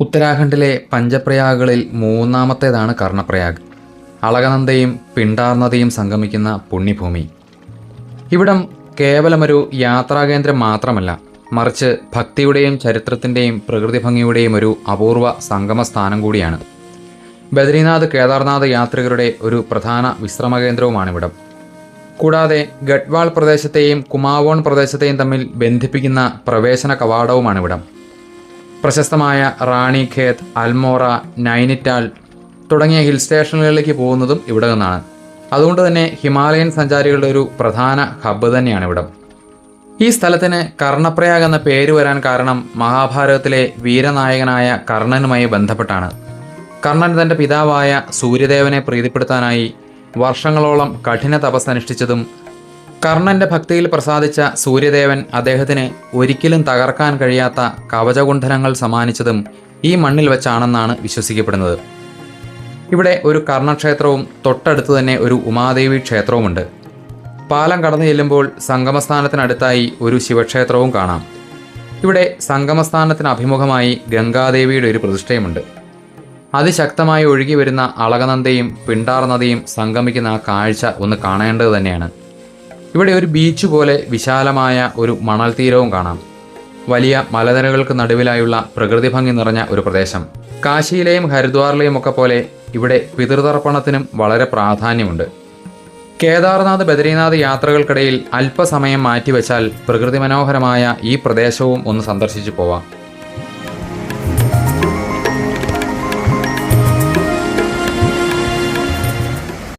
ഉത്തരാഖണ്ഡിലെ പഞ്ചപ്രയാഗുകളിൽ മൂന്നാമത്തേതാണ് കർണപ്രയാഗ്. അളകനന്ദയും പിണ്ടാർ നദിയും സംഗമിക്കുന്ന പുണ്യഭൂമി. ഇവിടം കേവലമൊരു യാത്രാകേന്ദ്രം മാത്രമല്ല, മറിച്ച് ഭക്തിയുടെയും ചരിത്രത്തിൻ്റെയും പ്രകൃതി ഭംഗിയുടെയും ഒരു അപൂർവ സംഗമസ്ഥാനം കൂടിയാണ്. ബദ്രിനാഥ് കേദാർനാഥ് യാത്രികരുടെ ഒരു പ്രധാന വിശ്രമകേന്ദ്രവുമാണിവിടം. കൂടാതെ ഗഡ്വാൾ പ്രദേശത്തെയും കുമാവോൺ പ്രദേശത്തെയും തമ്മിൽ ബന്ധിപ്പിക്കുന്ന പ്രവേശന കവാടവുമാണിവിടം. പ്രശസ്തമായ റാണിഖേത്, അൽമോറ, നൈനിറ്റാൽ തുടങ്ങിയ ഹിൽ സ്റ്റേഷനുകളിലേക്ക് പോകുന്നതും ഇവിടെ നിന്നാണ്. അതുകൊണ്ട് തന്നെ ഹിമാലയൻ സഞ്ചാരികളുടെ ഒരു പ്രധാന ഹബ്ബ് തന്നെയാണ് ഇവിടം. ഈ സ്ഥലത്തിന് കർണപ്രയാഗ് എന്ന പേര് വരാൻ കാരണം മഹാഭാരതത്തിലെ വീരനായകനായ കർണനുമായി ബന്ധപ്പെട്ടാണ്. കർണൻ തൻ്റെ പിതാവായ സൂര്യദേവനെ പ്രീതിപ്പെടുത്താനായി വർഷങ്ങളോളം കഠിന തപസ് അനുഷ്ഠിച്ചതും കർണൻ്റെ ഭക്തിയിൽ പ്രസാദിച്ച സൂര്യദേവൻ അദ്ദേഹത്തിന് ഒരിക്കലും തകർക്കാൻ കഴിയാത്ത കവചകുണ്ഠലങ്ങൾ സമ്മാനിച്ചതും ഈ മണ്ണിൽ വെച്ചാണെന്നാണ് വിശ്വസിക്കപ്പെടുന്നത്. ഇവിടെ ഒരു കർണക്ഷേത്രവും തൊട്ടടുത്ത് തന്നെ ഒരു ഉമാദേവി ക്ഷേത്രവുമുണ്ട്. പാലം കടന്നു ചെല്ലുമ്പോൾ സംഗമസ്ഥാനത്തിനടുത്തായി ഒരു ശിവക്ഷേത്രവും കാണാം. ഇവിടെ സംഗമസ്ഥാനത്തിന് അഭിമുഖമായി ഗംഗാദേവിയുടെ ഒരു പ്രതിഷ്ഠയുമുണ്ട്. അതിശക്തമായി ഒഴുകി വരുന്ന അളകനന്ദയും പിണ്ടാർ നദിയും സംഗമിക്കുന്ന ആ കാഴ്ച ഒന്ന് കാണേണ്ടത് തന്നെയാണ്. ഇവിടെ ഒരു ബീച്ച് പോലെ വിശാലമായ ഒരു മണൽ തീരവും കാണാം. വലിയ മലനിരകൾക്ക് നടുവിലായുള്ള പ്രകൃതി ഭംഗി നിറഞ്ഞ ഒരു പ്രദേശം. കാശിയിലെയും ഹരിദ്വാറിലെയും ഒക്കെ പോലെ ഇവിടെ പിതൃതർപ്പണത്തിനും വളരെ പ്രാധാന്യമുണ്ട്. കേദാർനാഥ് ബദ്രീനാഥ് യാത്രകൾക്കിടയിൽ അല്പസമയം മാറ്റിവെച്ചാൽ പ്രകൃതി മനോഹരമായ ഈ പ്രദേശവും ഒന്ന് സന്ദർശിച്ചു പോവാം.